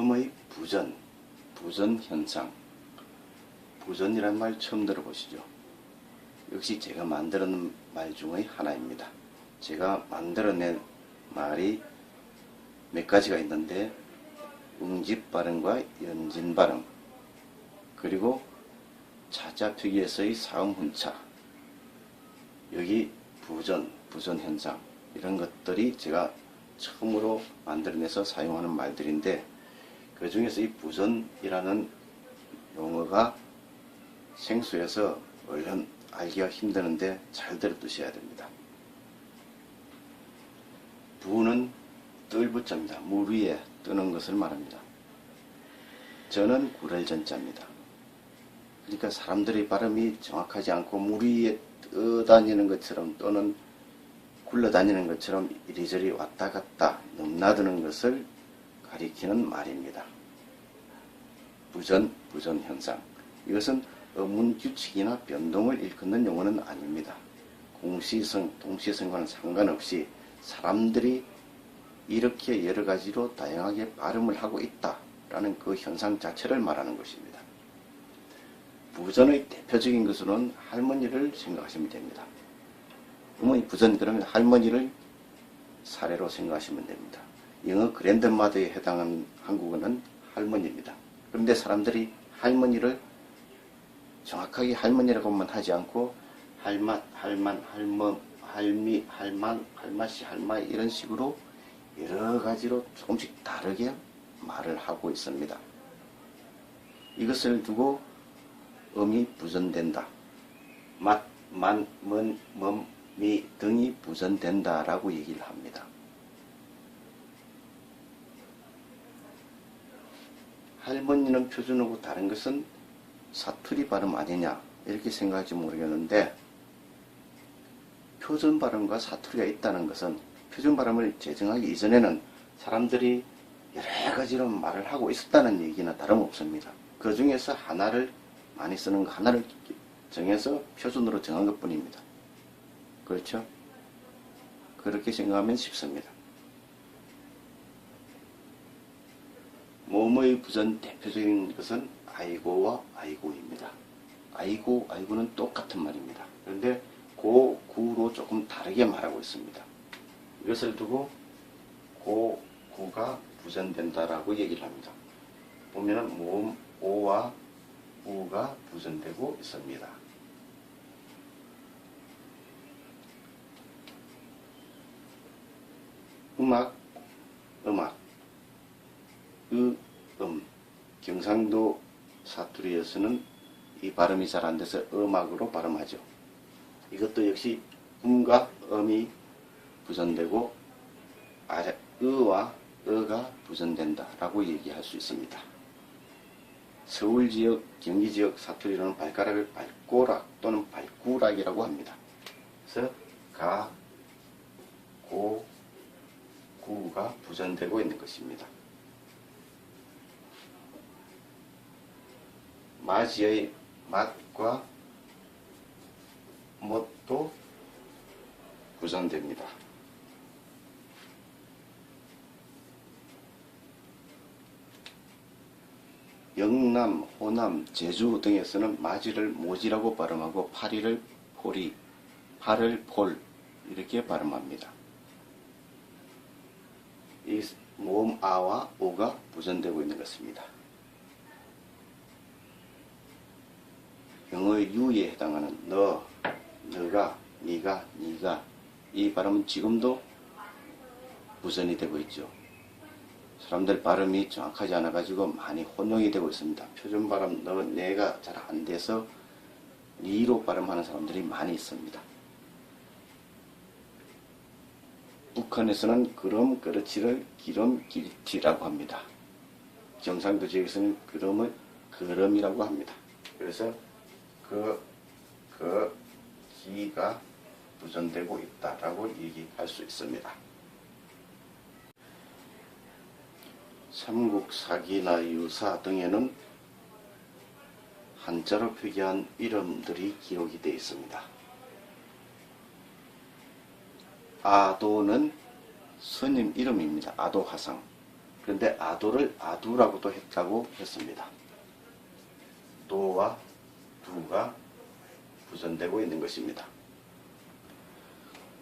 모음의 부전, 부전 현상. 부전이란 말 처음 들어보시죠? 역시 제가 만들어낸 말 중의 하나입니다. 제가 만들어낸 말이 몇 가지가 있는데 응집 발음과 연진 발음, 그리고 차자 표기에서의 사음 훈차, 여기 부전, 부전 현상, 이런 것들이 제가 처음으로 만들어내서 사용하는 말들인데, 그 중에서 이 부전이라는 용어가 생소해서 얼른 알기가 힘드는데 잘 들어두셔야 됩니다. 부는 뜰 부자입니다. 물 위에 뜨는 것을 말합니다. 저는 구렐전자입니다. 그러니까 사람들의 발음이 정확하지 않고 물 위에 떠다니는 것처럼 또는 굴러다니는 것처럼 이리저리 왔다 갔다 넘나드는 것을 가리키는 말입니다. 부전, 부전 현상. 이것은 어문 규칙이나 변동을 일컫는 용어는 아닙니다. 공시성, 동시성과는 상관없이 사람들이 이렇게 여러 가지로 다양하게 발음을 하고 있다라는 그 현상 자체를 말하는 것입니다. 부전의 대표적인 것으로는 할머니를 생각하시면 됩니다. 어머니 부전, 그러면 할머니를 사례로 생각하시면 됩니다. 영어 그랜드마더에 해당하는 한국어는 할머니입니다. 그런데 사람들이 할머니를 정확하게 할머니라고만 하지 않고 할맛, 할만, 할멈, 할미, 할만, 할맛이, 할마이 이런 식으로 여러 가지로 조금씩 다르게 말을 하고 있습니다. 이것을 두고 음이 부전된다. 맛, 만, 문, 멈, 미 등이 부전된다라고 얘기를 합니다. 할머니는 표준어고 다른 것은 사투리 발음 아니냐 이렇게 생각할지 모르겠는데, 표준 발음과 사투리가 있다는 것은 표준 발음을 제정하기 이전에는 사람들이 여러 가지로 말을 하고 있었다는 얘기나 다름없습니다. 그 중에서 하나를 많이 쓰는 거 하나를 정해서 표준으로 정한 것 뿐입니다. 그렇죠? 그렇게 생각하면 쉽습니다. 모음의 부전 대표적인 것은 아이고와 아이고입니다. 아이고, 아이고는 똑같은 말입니다. 그런데 고, 구로 조금 다르게 말하고 있습니다. 이것을 두고 고, 구가 부전된다라고 얘기를 합니다. 보면은 모음 오와 우가 부전되고 있습니다. 음악, 음악, 경상도 사투리에서는 이 발음이 잘 안 돼서 음악으로 발음하죠. 이것도 역시 음과 음이 부전되고 의와 어가 부전된다라고 얘기할 수 있습니다. 서울 지역, 경기 지역 사투리로는 발가락을 발꼬락 또는 발구락이라고 합니다. 그래서 가, 고, 구가 부전되고 있는 것입니다. 맞이의 맛과 못도 부전됩니다. 영남, 호남, 제주 등에서는 맞이를 모지라고 발음하고 파리를 포리, 팔을 폴 이렇게 발음합니다. 이 모음 아와 오가 부전되고 있는 것입니다. 영어의 유에 해당하는 너, 너가, 니가, 니가 이 발음은 지금도 부전이 되고 있죠. 사람들 발음이 정확하지 않아 가지고 많이 혼용이 되고 있습니다. 표준 발음 너, 내가 잘 안 돼서 니로 발음하는 사람들이 많이 있습니다. 북한에서는 그럼 그렇지를 기름 길티라고 합니다. 경상도 지역에서는 그럼을 그럼이라고 합니다. 그래서 그 기가 부전되고 있다라고 얘기할 수 있습니다. 삼국 사기나 유사 등에는 한자로 표기한 이름들이 기록이 되어 있습니다. 아도는 스님 이름입니다. 아도화상. 그런데 아도를 아두라고도 했다고 했습니다. 도와 두가 부전되고 있는 것입니다.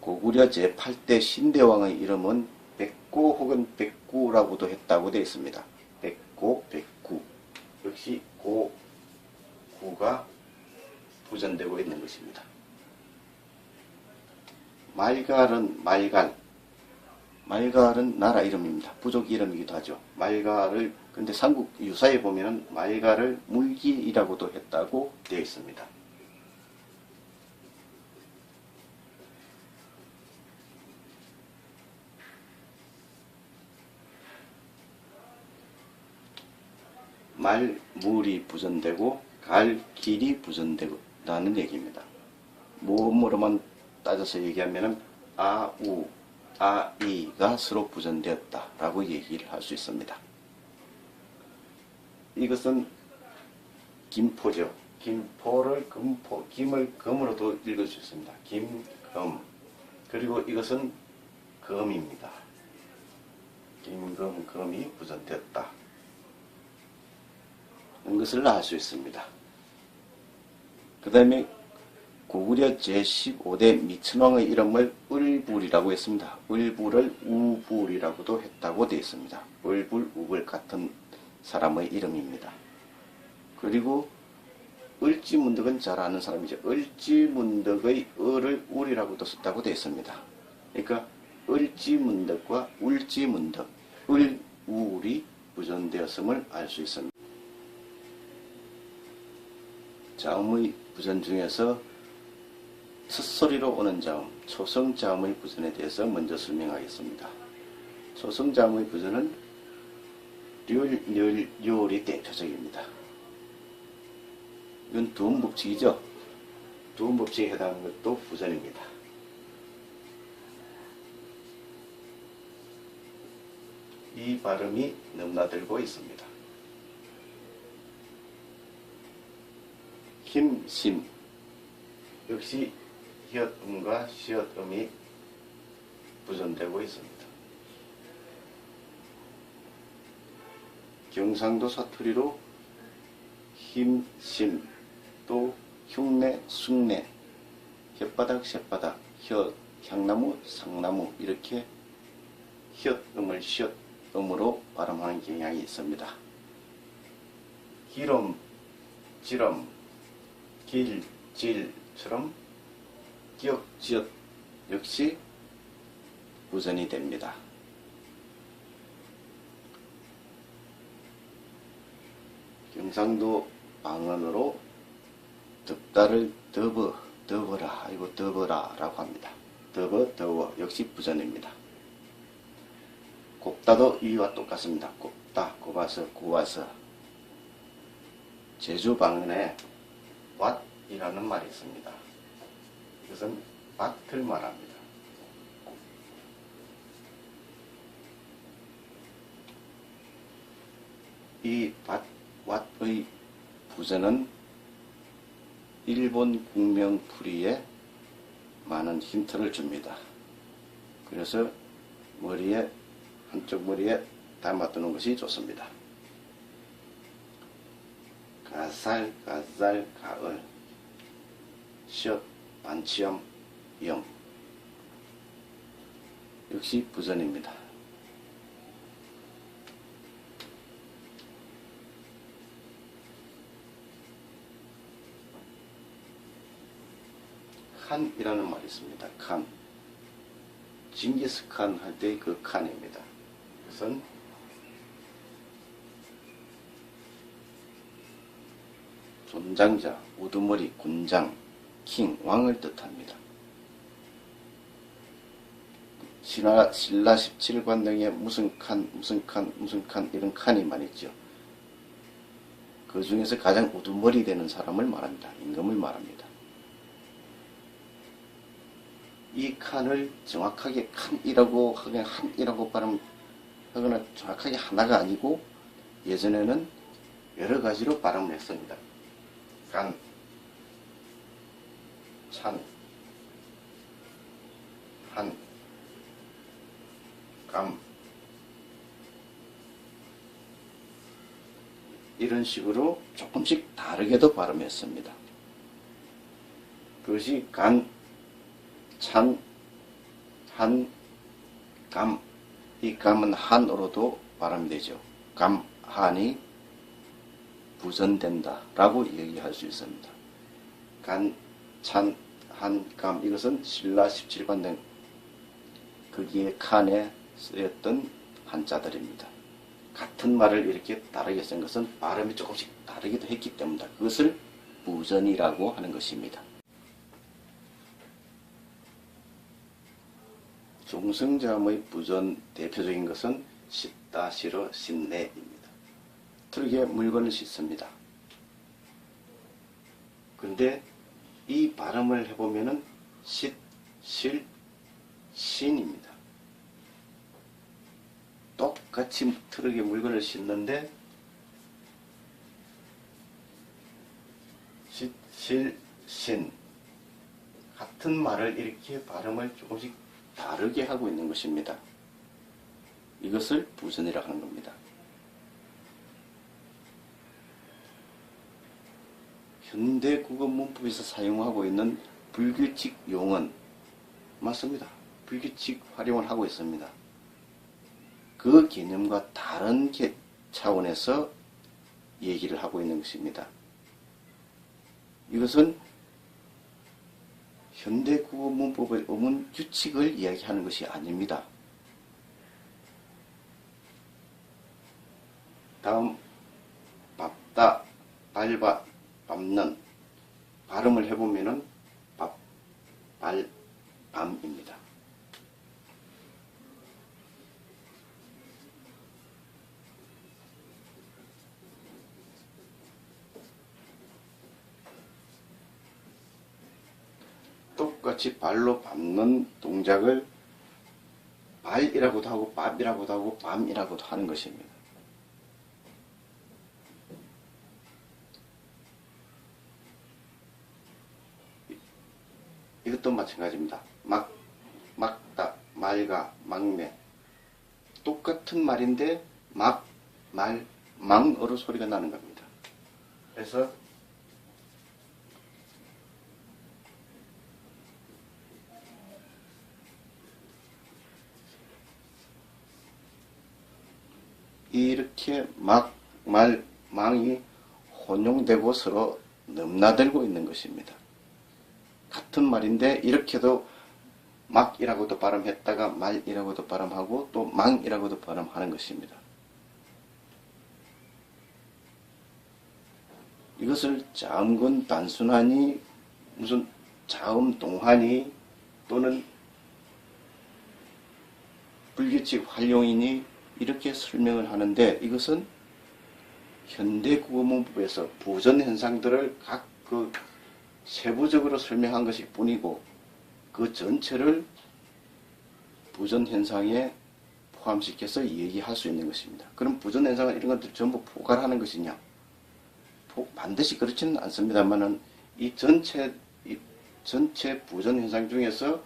고구려 제8대 신대왕의 이름은 백고 혹은 백구라고도 했다고 되어 있습니다. 백고, 백구. 역시 고, 구가 부전되고 있는 것입니다. 말갈은 말갈. 말갈은 나라 이름입니다. 부족 이름이기도 하죠. 말갈을, 근데 삼국 유사에 보면 말갈을 물기이라고도 했다고 되어 있습니다. 말물이 부전되고 갈길이 부전되고라는 얘기입니다. 모음으로만 따져서 얘기하면 아우, 아이가 서로 부전되었다라고 얘기를 할 수 있습니다. 이것은 김포죠. 김포를 금포, 김을 금으로도 읽을 수 있습니다. 김금. 그리고 이것은 금입니다. 김금, 금이 부전되었다. 이런 것을 알 수 있습니다. 그 다음에 고구려 제15대 미천왕의 이름을 을불이라고 했습니다. 을불을 우불이라고도 했다고 되어 있습니다. 을불, 우불 같은 사람의 이름입니다. 그리고 을지문덕은 잘 아는 사람이죠. 을지문덕의 을을 울이라고도 썼다고 되어 있습니다. 그러니까 을지문덕과 울지문덕, 을, 우울이 부전되었음을 알 수 있습니다. 자음의 부전 중에서 첫소리로 오는 자음, 초성자음의 부전에 대해서 먼저 설명하겠습니다. 초성자음의 부전은 률, 률, 율이 대표적입니다. 이건 두음법칙이죠. 두음법칙에 해당하는 것도 부전입니다. 이 발음이 넘나들고 있습니다. 힘심 역시 히읗음과 시읒음이 부전되고 있습니다. 경상도 사투리로 힘심 또 흉내, 숭내, 혓바닥, 쇳바닥, 혀, 향나무, 상나무 이렇게 히읗음을 시읒음으로 발음하는 경향이 있습니다. 기름, 지름, 길, 질처럼 기역, 지읒 역시 부전이 됩니다. 경상도 방언으로 덥다를 더버, 더버라, 아이고 더버라 라고 합니다. 더버, 더워 역시 부전입니다. 곱다도 이와 똑같습니다. 곱다, 곱아서, 구와서. 제주 방언에 왓이라는 말이 있습니다. 이것은 밭을 말합니다. 이 밭, 왓의 부전은 일본 국명풀이에 많은 힌트를 줍니다. 그래서 머리에, 한쪽 머리에 담아두는 것이 좋습니다. 가살, 가살, 가을, 시옷, 반치염, 영 역시 부전입니다. 칸이라는 말이 있습니다. 칸. 징기스칸 할 때 그 칸입니다. 그것은 존장자, 우두머리, 군장, 킹, 왕을 뜻합니다. 신라 17관 등에 무슨 칸, 무슨 칸, 무슨 칸 이런 칸이 많이 있죠. 그 중에서 가장 우두머리 되는 사람을 말합니다. 임금을 말합니다. 이 칸을 정확하게 칸이라고 하거나 한이라고 발음하거나 정확하게 하나가 아니고 예전에는 여러 가지로 발음을 했습니다. 간, 찬, 한, 감, 이런 식으로 조금씩 다르게도 발음했습니다. 그것이 간, 찬, 한, 감. 이 감은 한으로도 발음되죠. 감, 한이 부전된다 라고 얘기할 수 있습니다. 간, 찬, 한, 감. 이것은 신라 17관 등 거기에 칸에 쓰였던 한자들입니다. 같은 말을 이렇게 다르게 쓴 것은 발음이 조금씩 다르기도 했기 때문이다. 그것을 부전이라고 하는 것입니다. 중성자음의 부전 대표적인 것은 씻다, 실어, 씻네입니다. 트럭에 물건을 싣습니다. 그런데 이 발음을 해보면은 씻, 실, 신입니다. 똑같이 트럭에 물건을 싣는데 씻, 실, 신 같은 말을 이렇게 발음을 조금씩 다르게 하고 있는 것입니다. 이것을 부전이라고 하는 겁니다. 현대 국어 문법에서 사용하고 있는 불규칙 용언 맞습니다. 불규칙 활용을 하고 있습니다. 그 개념과 다른 차원에서 얘기를 하고 있는 것입니다. 이것은 현대 국어 문법의 어문 규칙을 이야기하는 것이 아닙니다. 다음 밟다, 밟아, 밟는 발음을 해보면은 밥, 발, 밤입니다. 똑같이 발로 밟는 동작을 발이라고도 하고 밥이라고도 하고 밤이라고도 하는 것입니다. 이것도 마찬가지입니다. 막다, 말가, 막내 똑같은 말인데 막, 말, 망으로 소리가 나는 겁니다. 그래서 이렇게 막, 말, 망이 혼용되고 서로 넘나들고 있는 것입니다. 같은 말인데 이렇게도 막이라고도 발음했다가 말이라고도 발음하고 또 망이라고도 발음하는 것입니다. 이것을 자음군 단순하니 무슨 자음 동하니 또는 불규칙 활용이니 이렇게 설명을 하는데 이것은 현대 국어문법에서 부전 현상들을 각 세부적으로 설명한 것일 뿐이고 그 전체를 부전 현상에 포함시켜서 얘기할 수 있는 것입니다. 그럼 부전 현상은 이런 것들 전부 포괄하는 것이냐? 반드시 그렇지는 않습니다만은 이 전체 부전 현상 중에서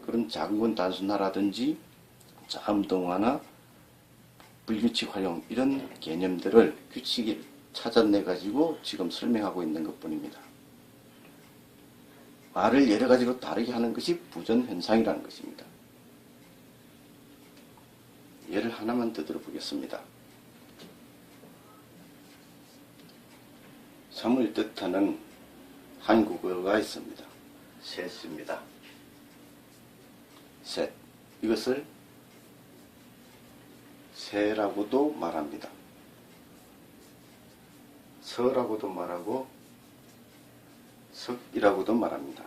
그런 자음군 단순화라든지 자음동화나 불규칙 활용 이런 개념들을 규칙을 찾아내 가지고 지금 설명하고 있는 것 뿐입니다. 말을 여러 가지로 다르게 하는 것이 부전 현상이라는 것입니다. 예를 하나만 더 들어보겠습니다. 섬을 뜻하는 한국어가 있습니다. 셋입니다. 셋. 이것을 새라고도 말합니다. 서라고도 말하고 석이라고도 말합니다.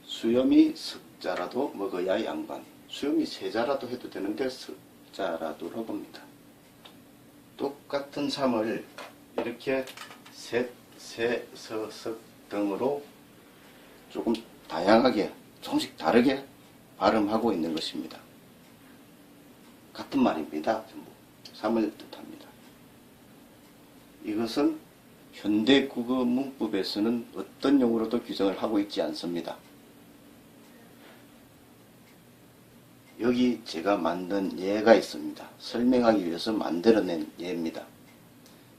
수염이 석자라도 먹어야 양반. 수염이 세자라도 해도 되는데 석자라도 합니다. 똑같은 삶을 이렇게 셋, 세, 서, 석 등으로 조금 다양하게 조금씩 다르게 발음하고 있는 것입니다. 같은 말입니다. 전부 삶을 뜻합니다. 이것은 현대 국어 문법에서는 어떤 용어로도 규정을 하고 있지 않습니다. 여기 제가 만든 예가 있습니다. 설명하기 위해서 만들어낸 예입니다.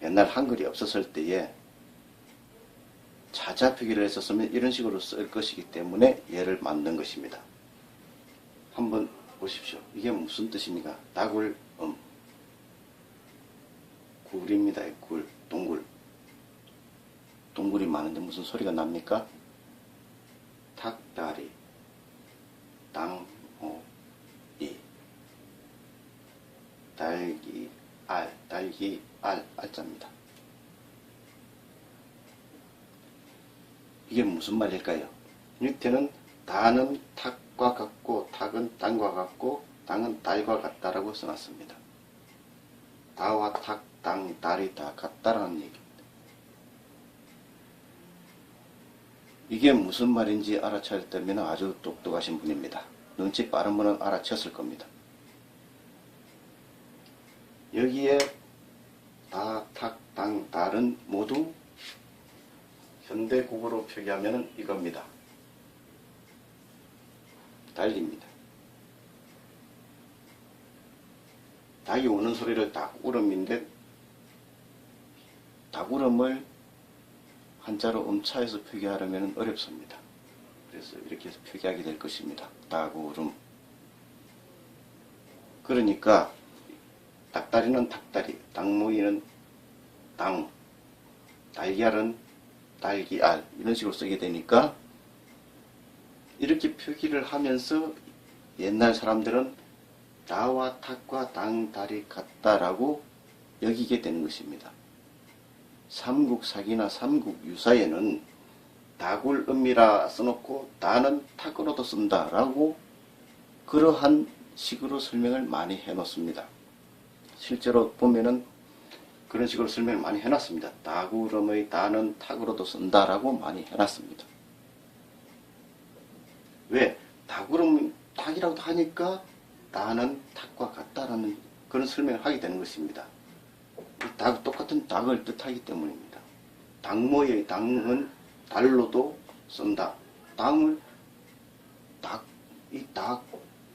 옛날 한글이 없었을 때에 자자 표기를 했었으면 이런 식으로 쓸 것이기 때문에 얘를 만든 것입니다. 한번 보십시오. 이게 무슨 뜻입니까? 다굴, 굴입니다. 굴, 동굴. 동굴이 많은데 무슨 소리가 납니까? 탁다리, 땅오이, 달기, 알자입니다. 이게 무슨 말일까요? 밑에는 다는 탁과 같고 탁은 땅과 같고 땅은 달과 같다라고 써놨습니다. 다와 탁, 땅, 달이 다 같다라는 얘기입니다. 이게 무슨 말인지 알아차렸다면 아주 똑똑하신 분입니다. 눈치 빠른 분은 알아챘을 겁니다. 여기에 다, 탁, 땅, 달은 모두 현대국어로 표기하면 이겁니다. 달입니다. 닭이 우는 소리를 닭울음인데 닭울음을 한자로 음차해서 표기하려면 어렵습니다. 그래서 이렇게 해서 표기하게 될 것입니다. 닭울음. 그러니까 닭다리는 닭다리, 닭모이는 땅, 달걀은 달기알 이런 식으로 쓰게 되니까 이렇게 표기를 하면서 옛날 사람들은 다와 탁과 땅, 달이 같다라고 여기게 되는 것입니다. 삼국사기나 삼국유사에는 다굴음이라 써놓고 다는 탁으로도 쓴다라고 그러한 식으로 설명을 많이 해놓습니다. 실제로 보면은 그런 식으로 설명을 많이 해놨습니다. 다굴음의 다는 탁으로도 쓴다라고 많이 해놨습니다. 왜? 다굴음 탁이라고 하니까 다는 탁과 같다라는 그런 설명을 하게 되는 것입니다. 닭, 똑같은 닭을 뜻하기 때문입니다. 닭모의 닭은 달로도 쓴다. 닭을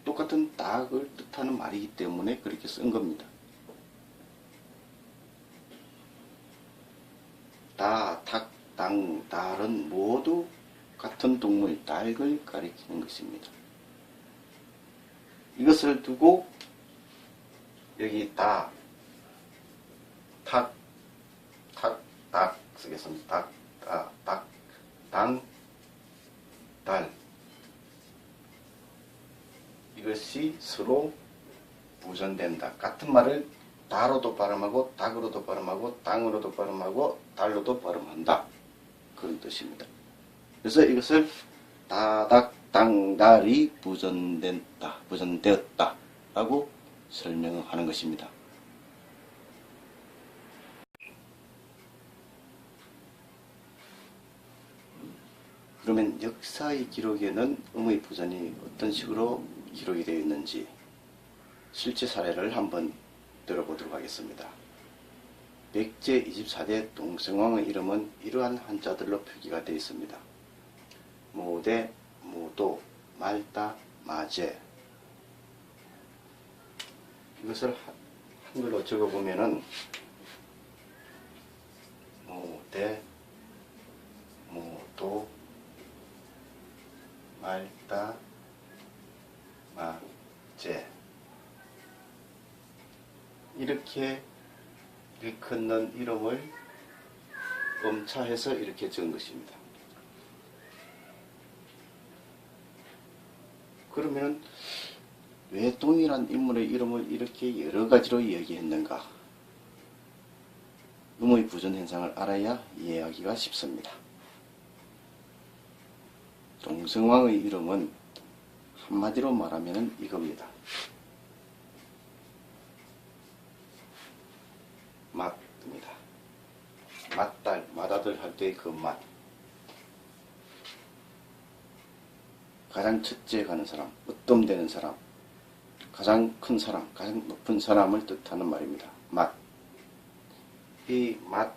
똑같은 닭을 뜻하는 말이기 때문에 그렇게 쓴 겁니다. 다, 닭, 땅, 달은 모두 같은 동물, 닭을 가리키는 것입니다. 이것을 두고 여기 다, 탁, 쓰겠습니다. 당, 달. 이것이 서로 부전된다. 같은 말을 다로도 발음하고 닭으로도 발음하고 땅으로도 발음하고 달로도 발음한다. 그런 뜻입니다. 그래서 이것을 다닥, 땅, 달이 부전되었다 라고 설명하는 것입니다. 그러면 역사의 기록에는 음의 부전이 어떤 식으로 기록이 되어 있는지 실제 사례를 한번 들어보도록 하겠습니다. 백제 24대 동성왕의 이름은 이러한 한자들로 표기가 되어 있습니다. 모대, 모도, 말다, 마제. 이것을 한글로 적어보면은 모대, 모도, 말다, 마제. 이렇게 일컫는 이름을 음차해서 이렇게 적은 것입니다. 그러면 왜 동일한 인물의 이름을 이렇게 여러 가지로 얘기했는가? 음의 부전 현상을 알아야 이해하기가 쉽습니다. 동성왕의 이름은 한마디로 말하면 이겁니다. 맛입니다. 맛달, 맛아들 할 때 그 맛. 가장 첫째 가는 사람, 으뜸되는 사람, 가장 큰 사람, 가장 높은 사람을 뜻하는 말입니다. 맛. 이 맛,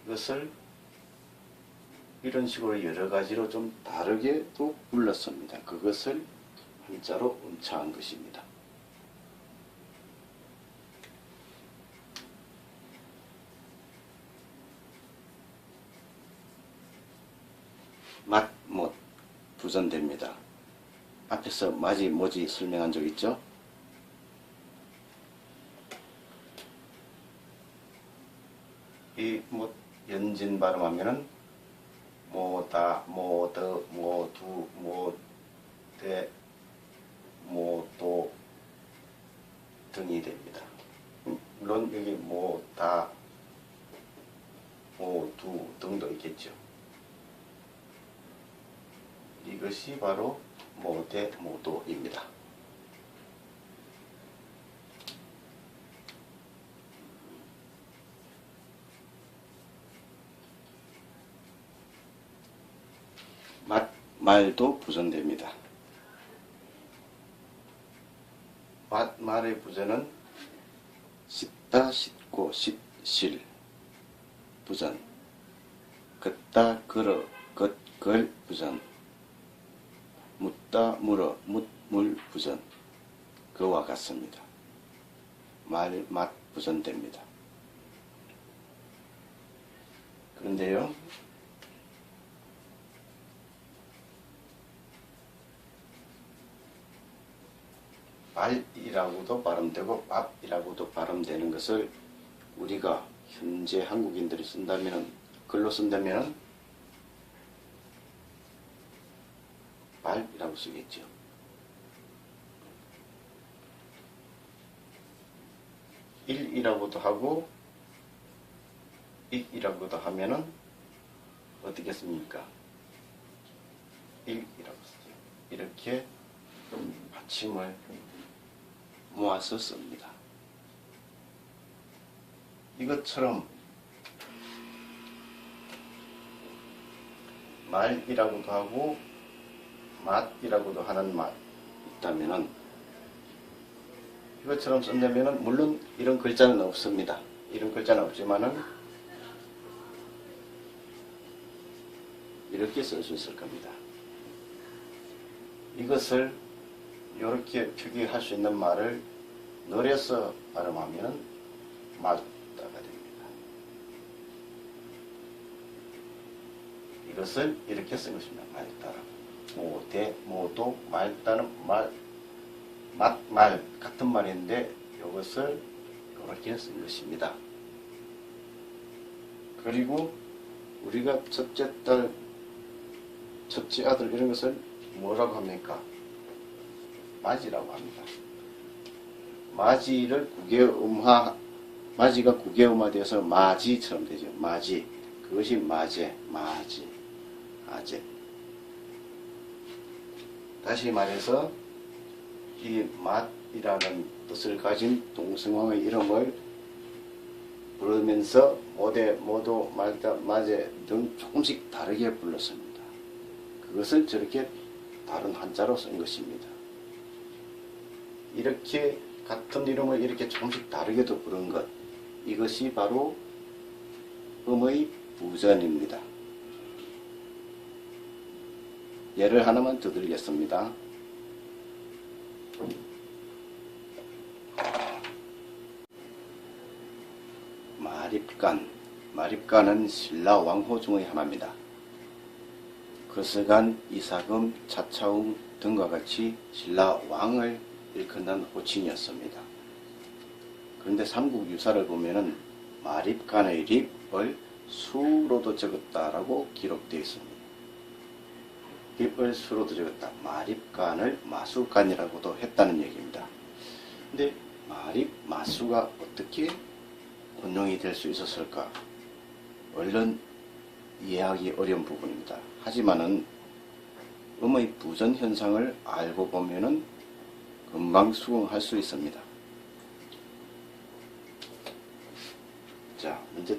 이것을 이런 식으로 여러 가지로 좀 다르게도 불렀습니다. 그것을 한자로 음차한 것입니다. 부전됩니다. 앞에서 마지 모지 설명한 적 있죠? 이 연진 발음하면은 모다, 모더, 모두, 모대, 모도 등이 됩니다. 물론 여기 모다, 모두 등도 있겠죠. 이것이 바로 모대, 모도입니다. 말도 부전됩니다. 말의 부전은 씻다, 씻고, 실 부전, 걷다, 걸어, 걸 부전, 묻다, 물어, 물 부전, 그와 같습니다. 맛 부전됩니다. 그런데요, 말이라고도 발음되고 밥이라고도 발음되는 것을 우리가 현재 한국인들이 쓴다면은, 글로 쓴다면은 말이라고 쓰겠죠. 일이라고도 하고 ik이라고도 하면은 어떻게 씁니까? 일이라고 쓰죠. 이렇게 받침을 모아서 씁니다. 이것처럼 말이라고도 하고 맛이라고도 하는 말 있다면은, 이것처럼 쓴다면은 물론 이런 글자는 없습니다. 이런 글자는 없지만은 이렇게 쓸 수 있을 겁니다. 이것을 이렇게 표기할 수 있는 말을 늘려서 발음하면 말다가 됩니다. 이것을 이렇게 쓴 것입니다. 말따라. 모대, 모도, 말따는 말 같은 말인데 이것을 이렇게 쓴 것입니다. 그리고 우리가 첫째 딸, 첫째 아들 이런 것을 뭐라고 합니까? 마지라고 합니다. 마지를 국외음화, 마지가 국외음화되어서 마지처럼 되죠. 마지. 그것이 마제, 마지, 아제. 다시 말해서 이 맛이라는 뜻을 가진 동성어의 이름을 부르면서 모대, 모도, 말다, 마제 등 조금씩 다르게 불렀습니다. 그것을 저렇게 다른 한자로 쓴 것입니다. 이렇게 같은 이름을 이렇게 조금씩 다르게도 부른 것, 이것이 바로 음의 부전입니다. 예를 하나만 더 드리겠습니다. 마립간. 마립간은 신라 왕호 중의 하나입니다. 거서간, 이사금, 차차웅 등과 같이 신라 왕을 일컫는 호칭이었습니다. 그런데 삼국유사를 보면은 마립간의 립을 수로도 적었다라고 기록되어 있습니다. 립을 수로도 적었다. 마립간을 마수간이라고도 했다는 얘기입니다. 근데 마립, 마수가 어떻게 혼용이 될 수 있었을까? 얼른 이해하기 어려운 부분입니다. 하지만은 음의 부전 현상을 알고 보면은 금방 수긍할 수 있습니다. 자, 먼저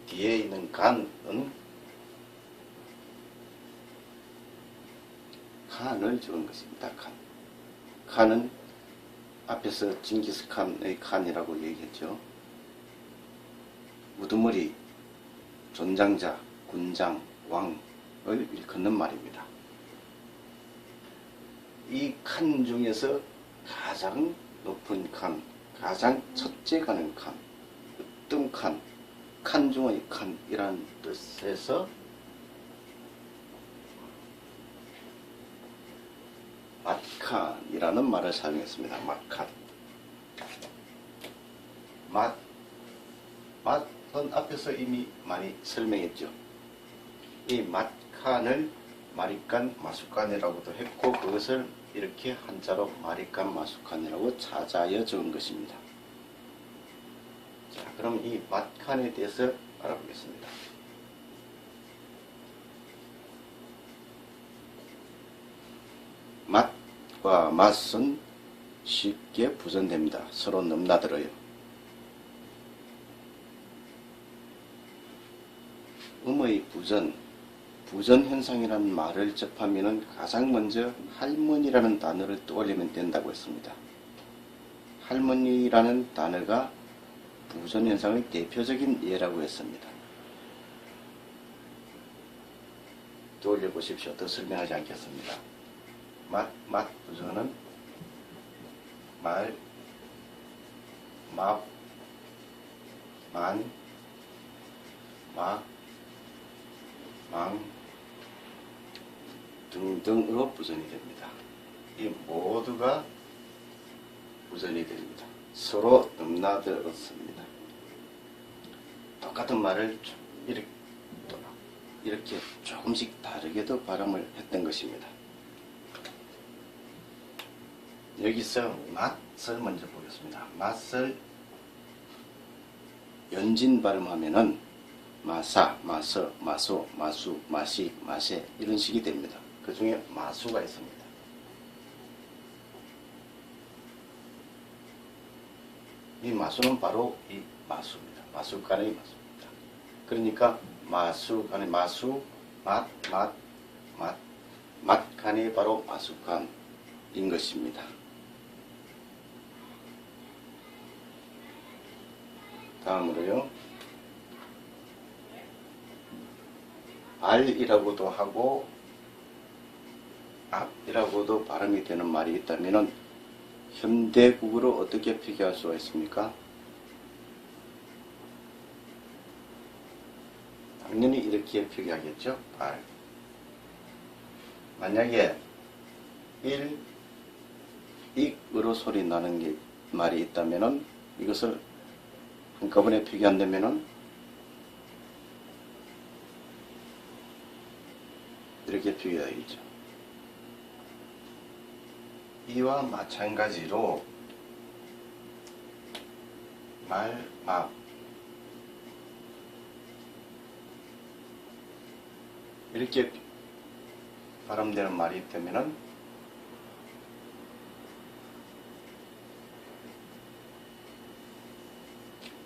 뒤에 있는 간은 칸을 적은 것입니다. 칸은 앞에서 징기스칸의 칸이라고 얘기했죠. 우두머리, 존장자, 군장, 왕을 일컫는 말입니다. 이 칸 중에서 가장 높은 칸, 가장 첫째 가는 칸, 으뜸 칸, 칸 중의 칸이라는 뜻에서 맛칸이라는 말을 사용했습니다. 맛칸. 맛은 앞에서 이미 많이 설명했죠. 이 맛칸을 마리칸 마수칸이라고도 했고, 그것을 이렇게 한자로 마리칸 마수칸이라고 찾아여 적은 것입니다. 자, 그럼 이 맛칸에 대해서 알아보겠습니다. 맛과 맛은 쉽게 부전됩니다. 서로 넘나들어요. 음의 부전 현상이라는 말을 접하면 가장 먼저 할머니라는 단어를 떠올리면 된다고 했습니다. 할머니라는 단어가 부전 현상의 대표적인 예라고 했습니다. 떠올려 보십시오. 더 설명하지 않겠습니다. 맛 부전은 말, 막, 만, 막, 망 등등으로 부전이 됩니다. 이 모두가 부전이 됩니다. 서로 넘나들었습니다. 똑같은 말을 이렇게 조금씩 다르게도 발음을 했던 것입니다. 여기서 맛을 먼저 보겠습니다. 맛을 연진 발음하면은 마사, 마서, 마소, 마수, 마시, 마세 이런 식이 됩니다. 그 중에 마수가 있습니다. 이 마수는 바로 이 마수입니다. 마수간의 마수입니다. 그러니까 마수간의 마수, 맛간이 바로 마수간인 것입니다. 다음으로요. 알이라고도 하고 앞이라고도 발음이 되는 말이 있다면 현대국어로 어떻게 표기할 수가 있습니까? 당연히 이렇게 표기하겠죠. 알. 만약에 익으로 소리 나는 게 말이 있다면 이것을 한꺼번에 표기한다면 이렇게 표기하겠죠. 이와 마찬가지로 말, 막 이렇게 발음되는 말이 있다면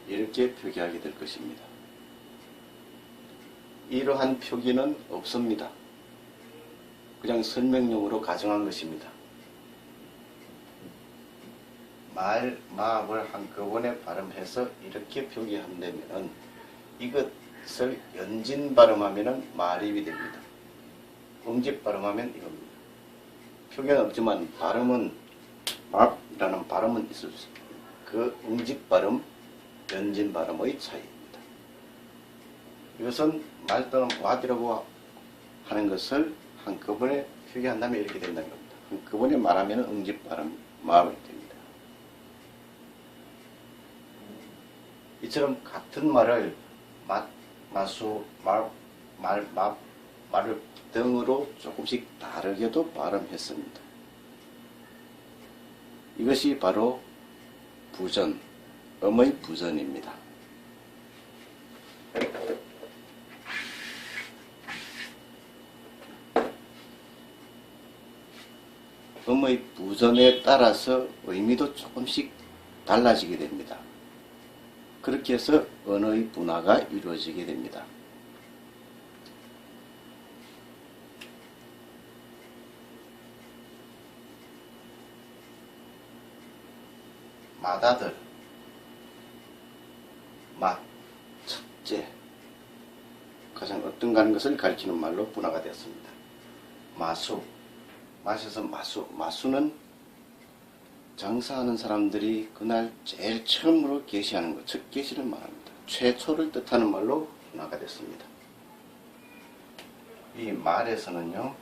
이렇게 표기하게 될 것입니다. 이러한 표기는 없습니다. 그냥 설명용으로 가정한 것입니다. 말, 마을 한꺼번에 발음해서 이렇게 표기한다면 이것을 연진 발음하면 말입이 됩니다. 음집 발음하면 이겁니다. 표기는 없지만 발음은 막이라는 발음은 있을 수 있습니다. 그 음집 발음, 연진 발음의 차이입니다. 이것은 말 또는 왁이라고 하는 것을 한꺼번에 표기한다면 이렇게 된다는 겁니다. 한꺼번에 말하면 음집 발음, 마음이 됩니다. 이처럼 같은 말을 맛, 마수, 말, 말을 등으로 조금씩 다르게도 발음했습니다. 이것이 바로 부전, 음의 부전입니다. 음의 부전에 따라서 의미도 조금씩 달라지게 됩니다. 그렇게 해서 언어의 분화가 이루어지게 됩니다. 마다들, 맛, 첫째, 가장 어떤가는 것을 가리키는 말로 분화가 되었습니다. 마수, 맛에서 마수는 장사하는 사람들이 그날 제일 처음으로 계시하는 것, 첫 계시를 말합니다. 최초를 뜻하는 말로 분화가 됐습니다. 이 말에서는요,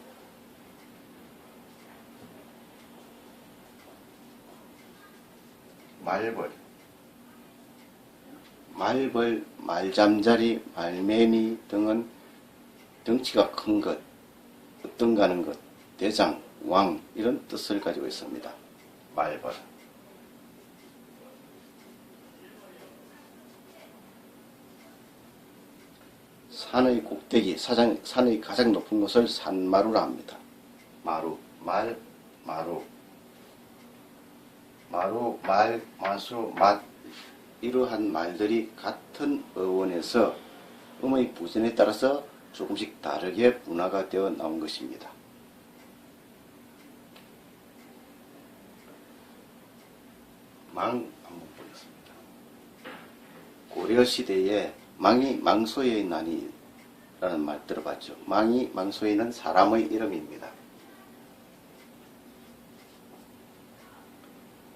말벌, 말잠자리, 말매미 등은 덩치가 큰 것, 어떤 가는 것, 대장, 왕 이런 뜻을 가지고 있습니다. 말벌. 산의 꼭대기, 산의 가장 높은 곳을 산마루라 합니다. 마루, 마루. 마루, 말, 마수, 맛 이러한 말들이 같은 어원에서 음의 부전에 따라서 조금씩 다르게 분화가 되어 나온 것입니다. 망 한번 보겠습니다. 고려시대에 망이 망소에 나니 라는 말 들어봤죠. 망이 망소에는 사람의 이름입니다.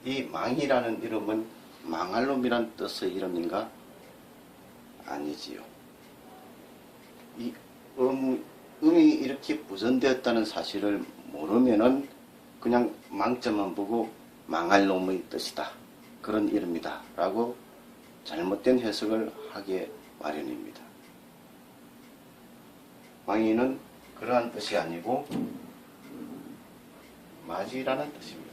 이 망이라는 이름은 망할 놈이란 뜻의 이름인가? 아니지요. 이 음이 이렇게 부전되었다는 사실을 모르면은 그냥 망자만 보고 망할 놈의 뜻이다. 그런 이름이다. 라고 잘못된 해석을 하게 마련입니다. 망이는 그러한 뜻이 아니고 맞이라는 뜻입니다.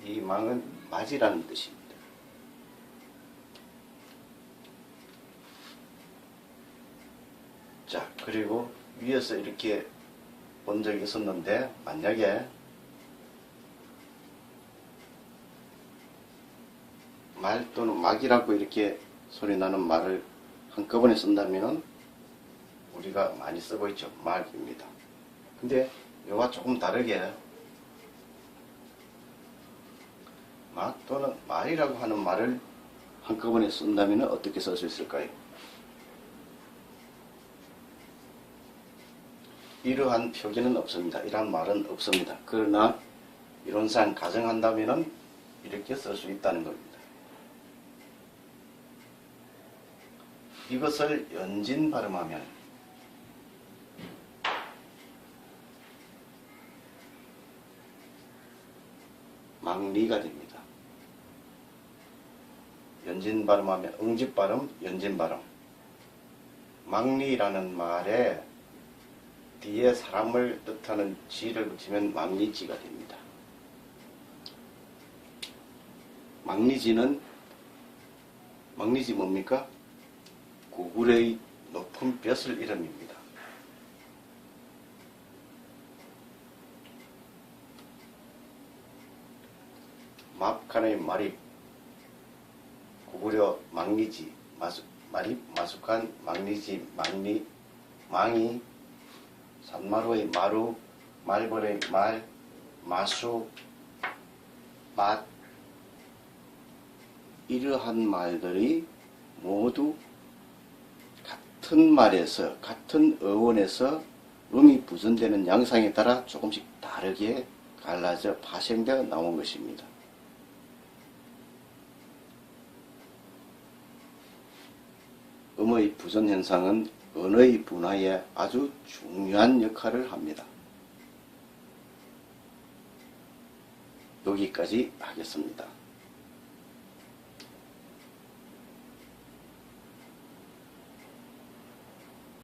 이 망은 맞이라는 뜻입니다. 자, 그리고 위에서 이렇게 본 적이 있었는데 만약에 말 또는 막이라고 이렇게 소리 나는 말을 한꺼번에 쓴다면 우리가 많이 쓰고 있죠. 막입니다. 근데 이와 조금 다르게 막 또는 말이라고 하는 말을 한꺼번에 쓴다면 어떻게 쓸 수 있을까요? 이러한 표기는 없습니다. 이러한 말은 없습니다. 그러나 이론상 가정한다면 이렇게 쓸 수 있다는 겁니다. 이것을 연진 발음하면 망리가 됩니다. 연진 발음하면 응집 발음, 연진 발음. 망리라는 말에 뒤에 사람을 뜻하는 지를 붙이면 망리지가 됩니다. 망리지 뭡니까? 고구려의 높은 벼슬 이름입니다. 맙칸의 마립, 고구려 망리지, 마립, 마숙한, 망리지, 망이, 산마루의 마루, 말벌의 말, 마수, 맛 이러한 말들이 모두 같은 말에서 같은 어원에서 음이 부전되는 양상에 따라 조금씩 다르게 갈라져 파생되어 나온 것입니다. 음의 부전 현상은 언어의 분화에 아주 중요한 역할을 합니다. 여기까지 하겠습니다.